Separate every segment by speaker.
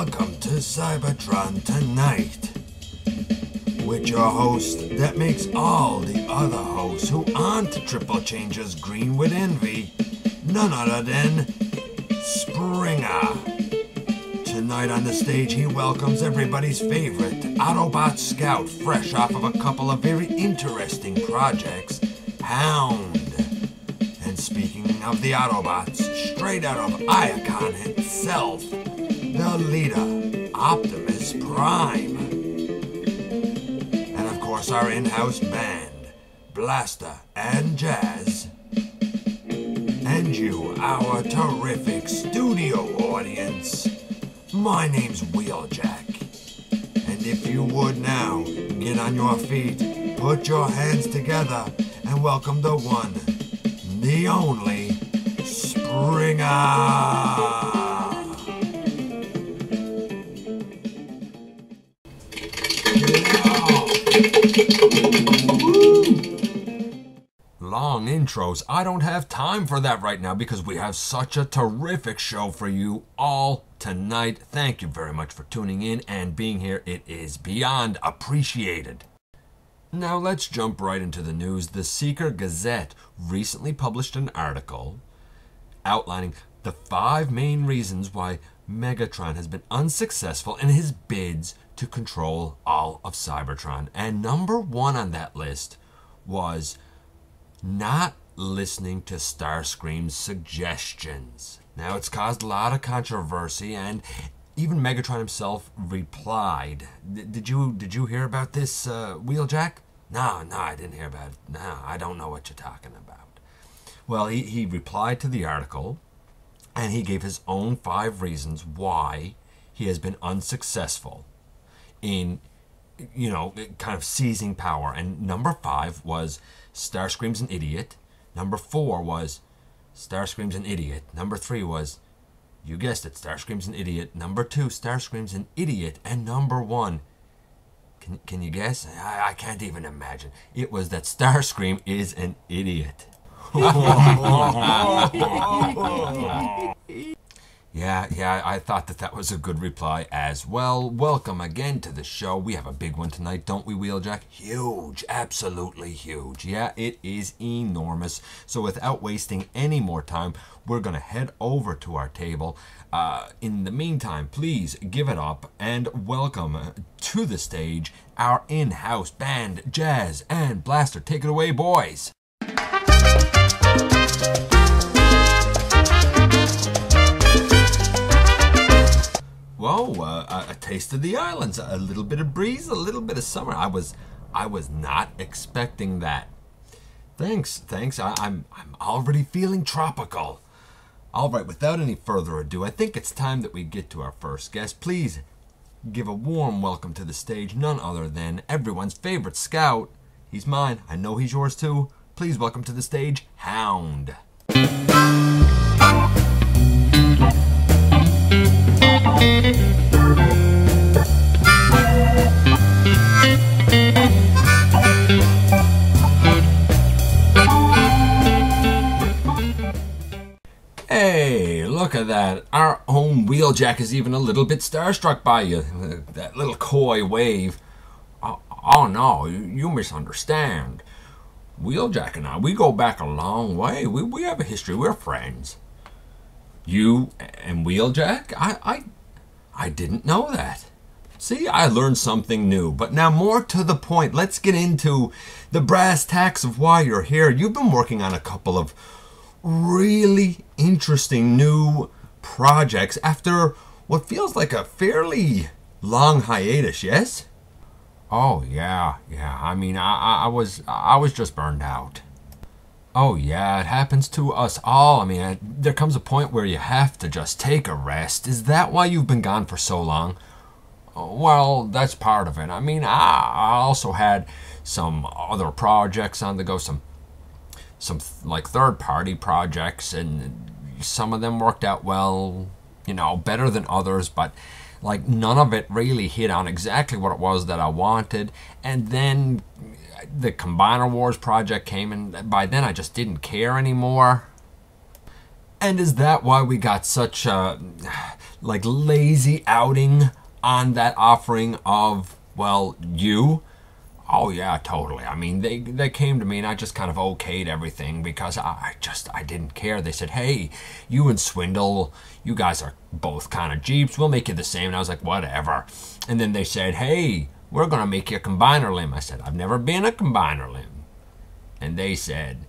Speaker 1: welcome to Cybertron Tonight, with your host that makes all the other hosts who aren't triple changes green with envy, none other than Springer. Tonight on the stage he welcomes everybody's favorite Autobot scout, fresh off of a couple of very interesting projects, Hound. And speaking of the Autobots, straight out of Iacon himself, the leader, Optimus Prime. And of course our in-house band, Blaster and Jazz. And you, our terrific studio audience. My name's Wheeljack. And if you would now, get on your feet, put your hands together, and welcome the one, the only, Springer! Long intros. I don't have time for that right now because we have such a terrific show for you all tonight. Thank you very much for tuning in and being here. It is beyond appreciated. Now let's jump right into the news. The Seeker Gazette recently published an article outlining the 5 main reasons why Megatron has been unsuccessful in his bids to control all of Cybertron. And number 1 on that list was not listening to Starscream's suggestions. Now, it's caused a lot of controversy, and even Megatron himself replied. Did you hear about this, Wheeljack? No, I didn't hear about it. No, I don't know what you're talking about. Well, he replied to the article, and he gave his own 5 reasons why he has been unsuccessful in, kind of seizing power. And number 5 was Starscream's an idiot. Number 4 was Starscream's an idiot. Number 3 was, you guessed it, Starscream's an idiot. Number 2, Starscream's an idiot. And number 1, can you guess? I can't even imagine. It was that Starscream is an idiot. Yeah, I thought that was a good reply as well. Welcome again to the show. We have a big one tonight, don't we, Wheeljack? Huge, absolutely huge. Yeah, it is enormous. So without wasting any more time, we're going to head over to our table. In the meantime, please give it up and welcome to the stage our in-house band, Jazz and Blaster. Take it away, boys. Whoa, a taste of the islands, a little bit of breeze, a little bit of summer. I was not expecting that. Thanks. I'm already feeling tropical. All right, without any further ado, I think it's time that we get to our first guest. Please give a warm welcome to the stage, none other than everyone's favorite scout. He's mine. I know he's yours too. Please welcome to the stage, Hound. Hey, look at that. Our own Wheeljack is even a little bit starstruck by you. That little coy wave. Oh no, you misunderstand. Wheeljack and I, we go back a long way. We have a history. We're friends. You and Wheeljack? I didn't know that. See, I learned something new. But now more to the point. Let's get into the brass tacks of why you're here. You've been working on a couple of really interesting new projects after what feels like a fairly long hiatus, yes? Oh, yeah. I mean, I was just burned out. Oh, yeah, it happens to us all. I mean, there comes a point where you have to just take a rest. Is that why you've been gone for so long? Well, that's part of it. I mean, I also had some other projects on the go, some like third-party projects, and some of them worked out well, better than others, but like none of it really hit on exactly what it was that I wanted. And then the Combiner Wars project came, and by then I just didn't care anymore. And is that why we got such like lazy outing on that offering of, well, you? Oh yeah, totally. I mean, they came to me and I just kind of okayed everything because I didn't care. They said, hey, you and Swindle, you guys are both kind of Jeeps. We'll make you the same. And I was like, whatever. And then they said, hey, we're going to make you a combiner limb. I said, I've never been a combiner limb. And they said,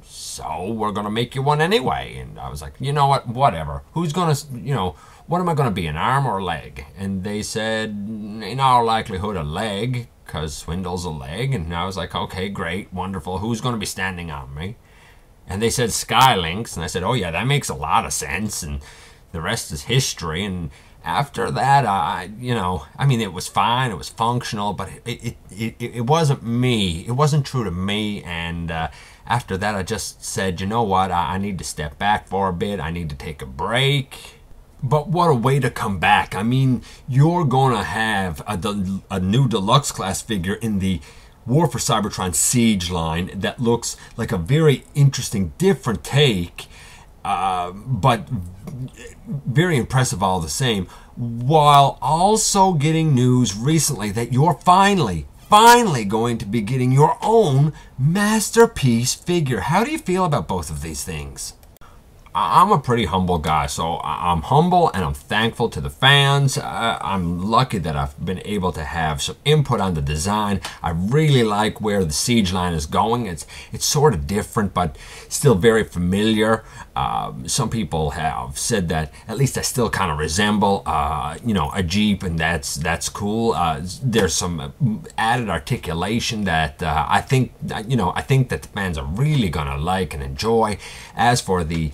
Speaker 1: so we're going to make you one anyway. And I was like, you know what, whatever. Who's going to, what am I going to be, an arm or a leg? And they said, in all likelihood, a leg, because Swindle's a leg. And I was like, okay, great, wonderful. Who's going to be standing on me? And they said Skylinks. And I said, oh yeah, that makes a lot of sense. And the rest is history. And after that, I mean, it was fine. It was functional, but it wasn't me. It wasn't true to me. And after that, I just said, you know what? I need to step back for a bit. I need to take a break. But what a way to come back. I mean, you're going to have a new deluxe class figure in the War for Cybertron Siege line that looks like a very interesting, different take, but very impressive all the same, while also getting news recently that you're finally going to be getting your own masterpiece figure. How do you feel about both of these things? I'm a pretty humble guy, so I'm humble and I'm thankful to the fans. I'm lucky that I've been able to have some input on the design. I really like where the Siege line is going. It's sort of different, but still very familiar. Some people have said that at least I still kind of resemble, a Jeep, and that's cool. There's some added articulation that I think that the fans are really gonna like and enjoy. As for the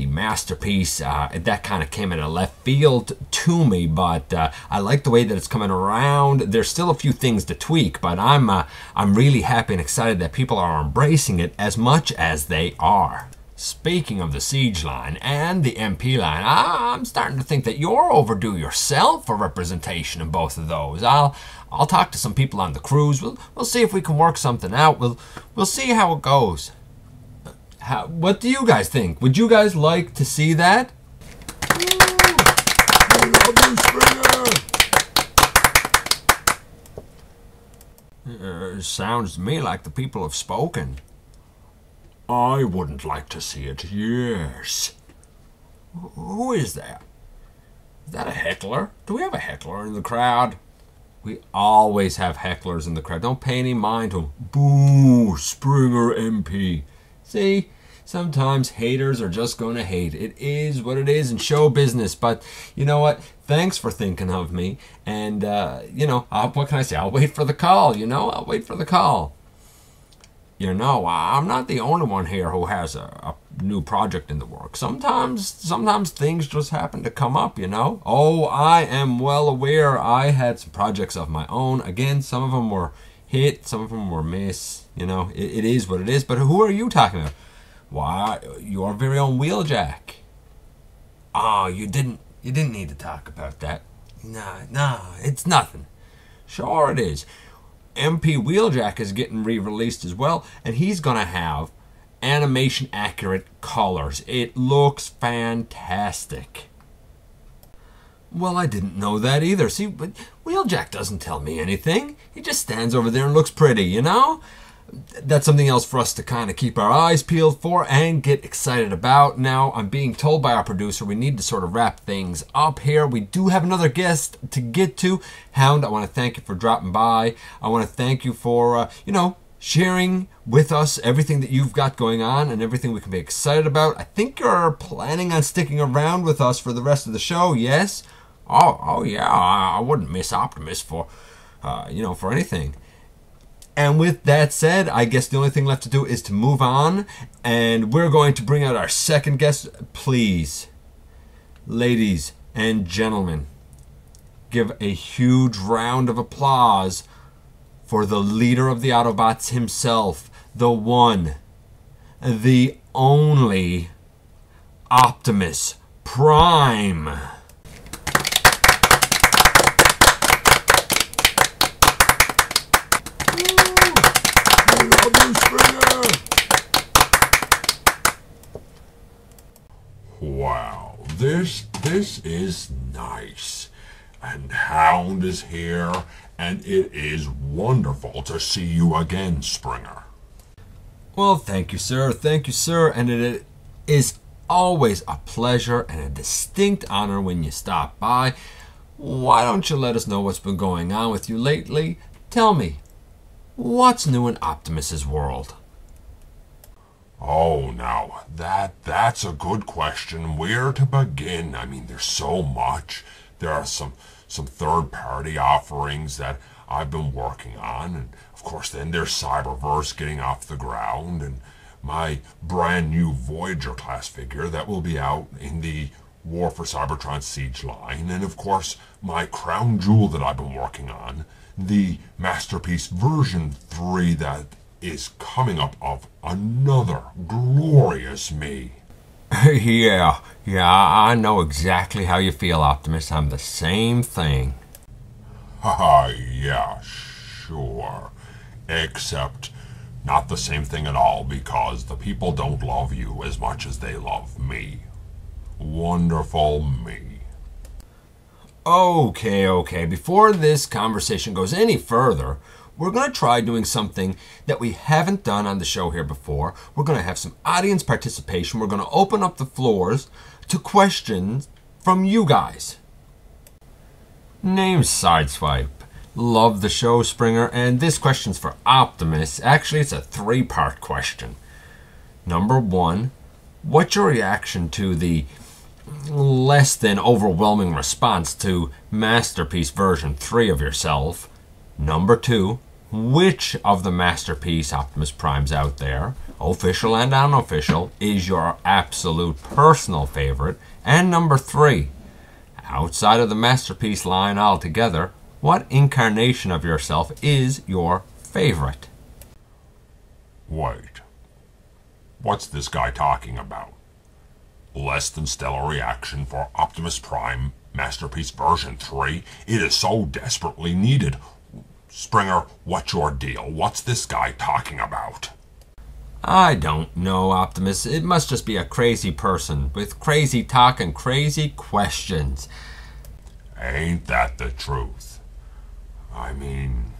Speaker 1: masterpiece, that kind of came in a left field to me, but I like the way that it's coming around. There's still a few things to tweak, but I'm really happy and excited that people are embracing it as much as they are. Speaking of the Siege line and the MP line, I'm starting to think that you're overdue yourself for representation in both of those. I'll talk to some people on the cruise. We'll see if we can work something out. We'll see how it goes. What do you guys think? Would you guys like to see that? Sounds to me like the people have spoken. I wouldn't like to see it, yes. Who is that? Is that a heckler? Do we have a heckler in the crowd? We always have hecklers in the crowd. Don't pay any mind to them. Boo, Springer MP. See, sometimes haters are just going to hate. It is what it is in show business. But you know what? Thanks for thinking of me. And, what can I say? I'll wait for the call, I'll wait for the call. I'm not the only one here who has a new project in the works. Sometimes things just happen to come up, Oh, I am well aware I had some projects of my own. Again, some of them were hit, some of them were miss. It is what it is. But who are you talking about? Why, your very own Wheeljack. Oh, you didn't need to talk about that. Nah, it's nothing. Sure it is. MP Wheeljack is getting re-released as well, and he's going to have animation accurate colors. It looks fantastic. Well, I didn't know that either. See, but Wheeljack doesn't tell me anything. He just stands over there and looks pretty, That's something else for us to kind of keep our eyes peeled for and get excited about. Now, I'm being told by our producer we need to sort of wrap things up here. We do have another guest to get to. Hound, I want to thank you for dropping by. I want to thank you for, sharing with us everything that you've got going on and everything we can be excited about. I think you're planning on sticking around with us for the rest of the show, yes? Oh yeah, I wouldn't miss Optimus for anything. And with that said, I guess the only thing left to do is to move on. And we're going to bring out our second guest. Please, ladies and gentlemen, give a huge round of applause for the leader of the Autobots himself, the one, the only Optimus Prime. Wow,
Speaker 2: this is nice. And Hound is here, and it is wonderful to see you again, Springer.
Speaker 1: Well, thank you, sir. Thank you, sir. And it is always a pleasure and a distinct honor when you stop by. Why don't you let us know what's been going on with you lately? Tell me, what's new in Optimus's world?
Speaker 2: Oh, now, that's a good question. Where to begin? I mean, there's so much. There are some third-party offerings that I've been working on, and of course then there's Cyberverse getting off the ground, and my brand new Voyager class figure that will be out in the War for Cybertron Siege line, and of course my crown jewel that I've been working on, the Masterpiece version 3 that is coming up of another glorious me.
Speaker 1: Yeah, I know exactly how you feel, Optimus. I'm the same thing.
Speaker 2: Haha, yeah, sure. Except not the same thing at all, because the people don't love you as much as they love me. Wonderful me.
Speaker 1: Okay. Before this conversation goes any further, we're going to try doing something that we haven't done on the show here before. We're going to have some audience participation. We're going to open up the floors to questions from you guys. Name Sideswipe. Love the show, Springer. And this question's for Optimus. Actually, it's a 3-part question. Number 1, what's your reaction to the less than overwhelming response to Masterpiece version 3 of yourself? Number 2, which of the Masterpiece Optimus Primes out there, official and unofficial, is your absolute personal favorite? And number 3, outside of the Masterpiece line altogether, what incarnation of yourself is your favorite?
Speaker 2: Wait. What's this guy talking about? Less than stellar reaction for Optimus Prime Masterpiece version 3? It is so desperately needed. Springer, what's your deal? What's this guy talking about?
Speaker 1: I don't know, Optimus. It must just be a crazy person with crazy talk and crazy questions.
Speaker 2: Ain't that the truth? I mean,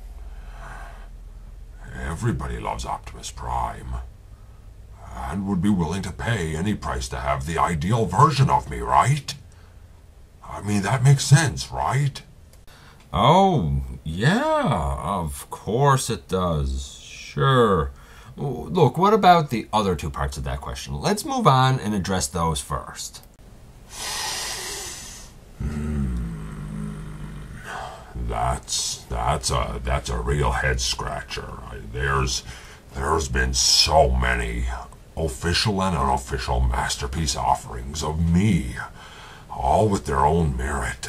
Speaker 2: everybody loves Optimus Prime, and would be willing to pay any price to have the ideal version of me, right? I mean, that makes sense, right?
Speaker 1: Oh, yeah, of course it does. Sure. Look, what about the other 2 parts of that question? Let's move on and address those first.
Speaker 2: That's a real head scratcher. There's been so many official and unofficial Masterpiece offerings of me, all with their own merit.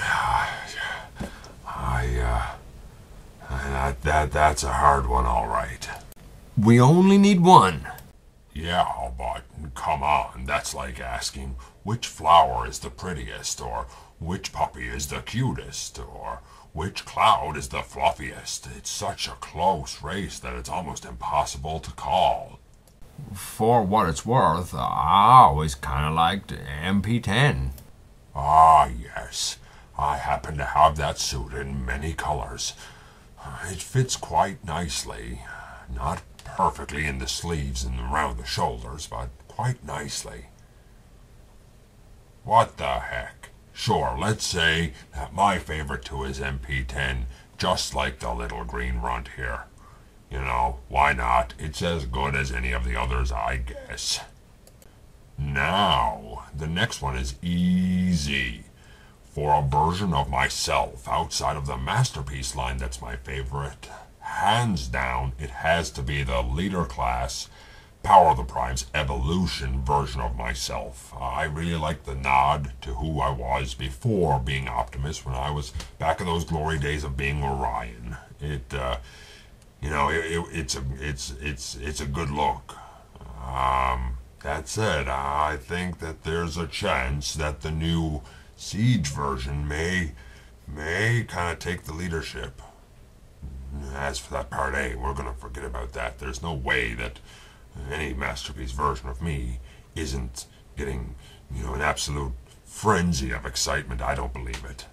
Speaker 2: That's a hard one, all right.
Speaker 1: We only need 1.
Speaker 2: Yeah, but come on, that's like asking which flower is the prettiest, or which puppy is the cutest, or which cloud is the fluffiest. It's such a close race that it's almost impossible to call.
Speaker 1: For what it's worth, I always kind of liked MP10.
Speaker 2: Ah, yes. I happen to have that suit in many colors. It fits quite nicely. Not perfectly in the sleeves and around the shoulders, but quite nicely. What the heck? Sure, let's say that my favorite too is MP10, just like the little green runt here. You know, why not? It's as good as any of the others, I guess. Now, the next one is easy. For a version of myself outside of the Masterpiece line that's my favorite, hands down, it has to be the Leader Class Power of the Primes Evolution version of myself. I really like the nod to who I was before being Optimus, when I was back in those glory days of being Orion. It's a good look. That said, I think that there's a chance that the new Siege version may kind of take the leadership. As for that Part A, we're going to forget about that. There's no way that any Masterpiece version of me isn't getting, an absolute frenzy of excitement. I don't believe it.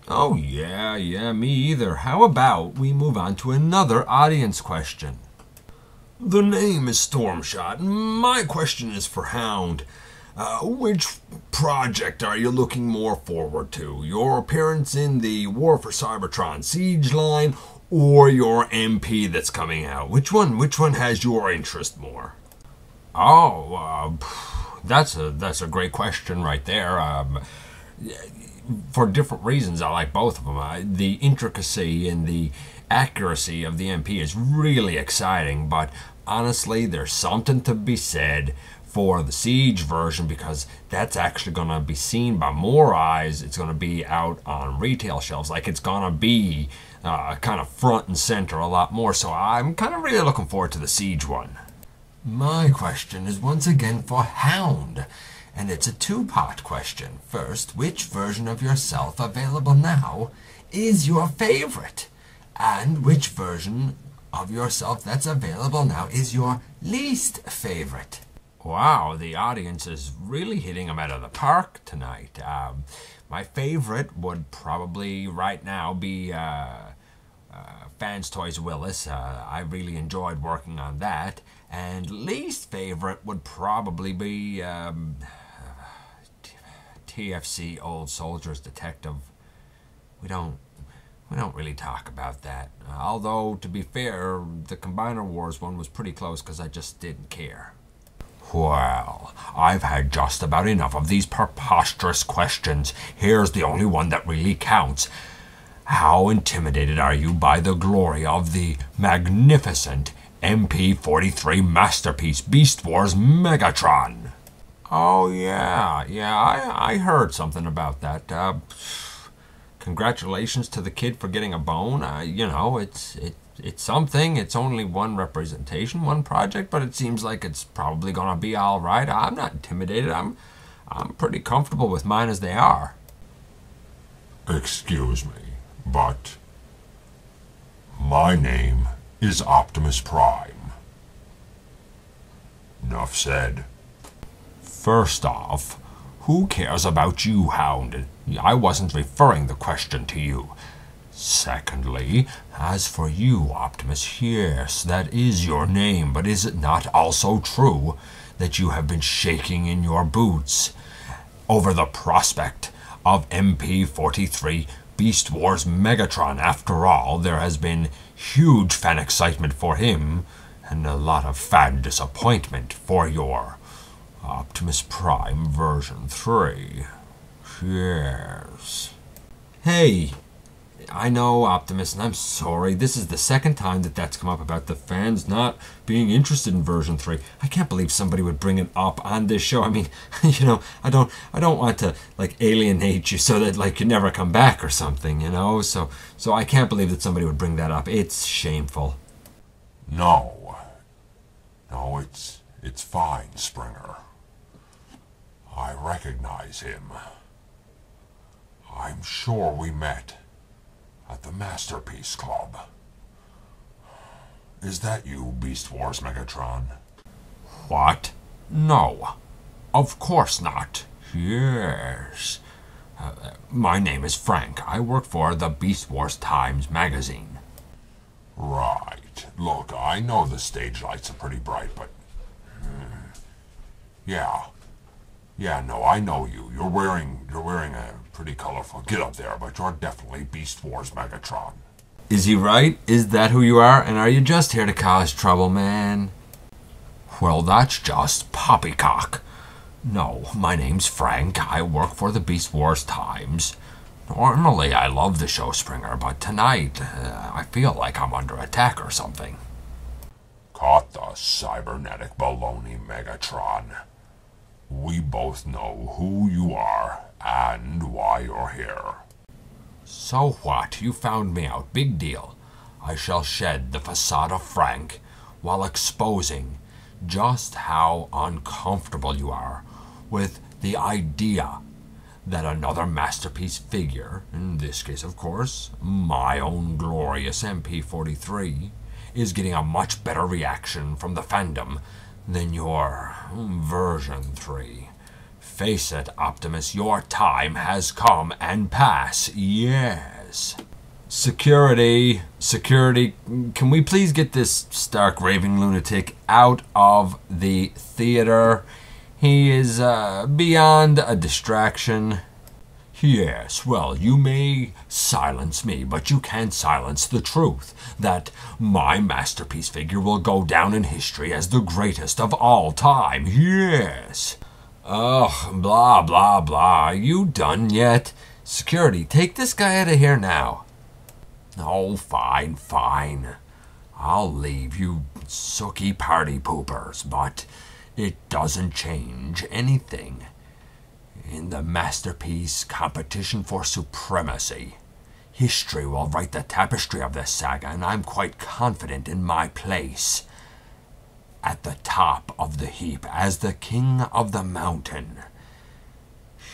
Speaker 1: Oh yeah, me either. How about we move on to another audience question? The name is Stormshot. My question is for Hound. Which project are you looking more forward to? Your appearance in the War for Cybertron Siege line, or your MP that's coming out? Which one has your interest more? Oh, that's a great question right there. For different reasons, I like both of them. The intricacy and the accuracy of the MP is really exciting, but honestly, there's something to be said for the Siege version, because that's actually going to be seen by more eyes. It's going to be out on retail shelves. Like, it's going to be kind of front and center a lot more. So I'm kind of really looking forward to the Siege one. My question is once again for Hound, and it's a two-part question. First, which version of yourself available now is your favorite? And which version of yourself that's available now is your least favorite? Wow, the audience is really hitting them out of the park tonight. My favorite would probably right now be Fans Toys Willis. I really enjoyed working on that. And least favorite would probably be TFC Old Soldiers Detective. We don't really talk about that. Although, to be fair, the Combiner Wars one was pretty close because I just didn't care. Well, I've had just about enough of these preposterous questions. Here's the only one that really counts. How intimidated are you by the glory of the magnificent MP43 masterpiece Beast Wars Megatron? Oh, yeah, I heard something about that. Congratulations to the kid for getting a bone. It's something. It's only one representation, one project, but it seems like it's probably gonna be all right. I'm not intimidated. I'm pretty comfortable with mine as they are.
Speaker 2: Excuse me, but my name is Optimus Prime. Enough said.
Speaker 1: First off, who cares about you, Hound? I wasn't referring the question to you. Secondly, as for you, Optimus, yes, that is your name, but is it not also true that you have been shaking in your boots over the prospect of MP43 Beast Wars Megatron? After all, there has been huge fan excitement for him, and a lot of fan disappointment for your Optimus Prime version 3. Yes. Hey, I know, Optimus, and I'm sorry. This is the second time that's come up about the fans not being interested in version 3. I can't believe somebody would bring it up on this show. I mean, I don't want to alienate you so that you never come back or something, So I can't believe that somebody would bring that up. It's shameful.
Speaker 2: No, it's fine, Springer. I recognize him. I'm sure we met at the Masterpiece Club. Is that you, Beast Wars Megatron?
Speaker 1: What? No. Of course not. Yes. My name is Frank. I work for the Beast Wars Times magazine.
Speaker 2: Right. Look, I know the stage lights are pretty bright, but... no, I know you. You're wearing a pretty colorful get-up there, but you're definitely Beast Wars Megatron.
Speaker 1: Is he right? Is that who you are? And are you just here to cause trouble, man? Well, that's just poppycock. No, my name's Frank. I work for the Beast Wars Times. Normally, I love the show, Springer, but tonight, I feel like I'm under attack or something.
Speaker 2: Caught the cybernetic baloney, Megatron. We both know who you are and why you're here.
Speaker 1: So what? You found me out. Big deal. I shall shed the facade of Frank while exposing just how uncomfortable you are with the idea that another masterpiece figure, in this case, of course, my own glorious MP43, is getting a much better reaction from the fandom than your version 3. Face it, Optimus, your time has come and passed. Yes. Security, can we please get this stark raving lunatic out of the theater? He is beyond a distraction. Yes, well, you may silence me, but you can't silence the truth that my masterpiece figure will go down in history as the greatest of all time. Yes. Ugh, blah, blah, blah. You done yet? Security, take this guy out of here now. Oh, fine, fine. I'll leave, you sooky party poopers, but it doesn't change anything. In the masterpiece competition for supremacy, history will write the tapestry of this saga, and I'm quite confident in my place at the top of the heap as the king of the mountain.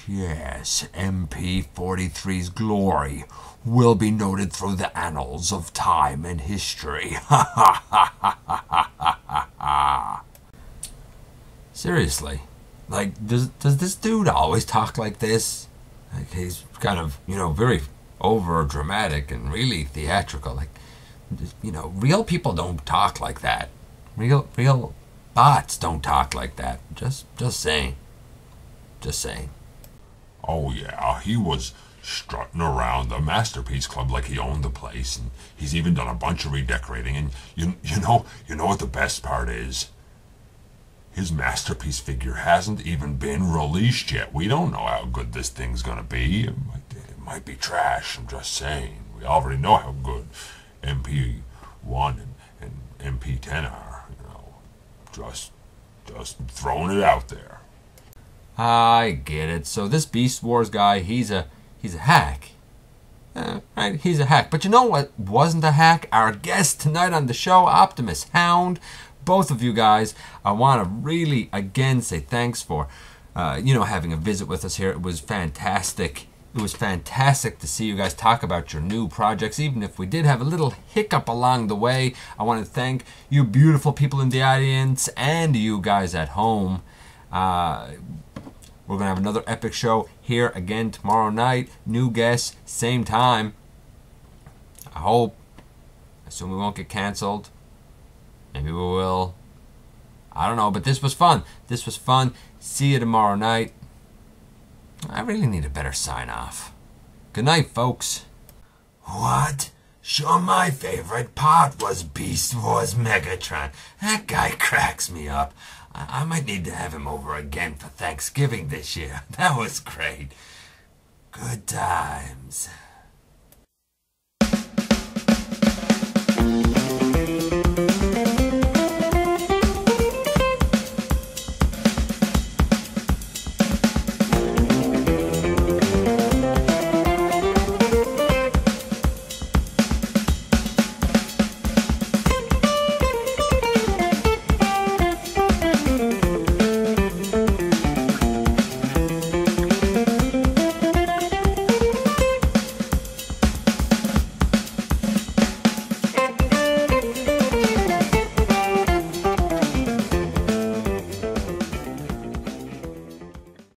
Speaker 1: Yes, MP43's glory will be noted through the annals of time and history. Ha ha ha ha ha ha ha. Seriously, like, does this dude always talk like this? Like, he's kind of, very over dramatic and really theatrical. Like, real people don't talk like that. Real bots don't talk like that. Just saying. Just saying.
Speaker 2: Oh yeah, he was strutting around the Masterpiece Club like he owned the place, and he's even done a bunch of redecorating. And you know what the best part is? His masterpiece figure hasn't even been released yet. We don't know how good this thing's gonna be. It might be trash. I'm just saying. We already know how good MP1 and MP10 are. Just throwing it out there.
Speaker 1: I get it. So this Beast Wars guy, he's a hack. Right, he's a hack. But you know what wasn't a hack? Our guest tonight on the show, Optimus, Hound. Both of you guys, I want to really, again, say thanks for, having a visit with us here. It was fantastic. It was fantastic to see you guys talk about your new projects, even if we did have a little hiccup along the way. I want to thank you beautiful people in the audience and you guys at home. We're going to have another epic show here again tomorrow night. New guests, same time. I hope. I assume we won't get canceled. Maybe we will. I don't know, but this was fun. This was fun. See you tomorrow night. I really need a better sign-off. Good night, folks. What? Sure, my favorite part was Beast Wars Megatron. That guy cracks me up. I might need to have him over again for Thanksgiving this year. That was great. Good times.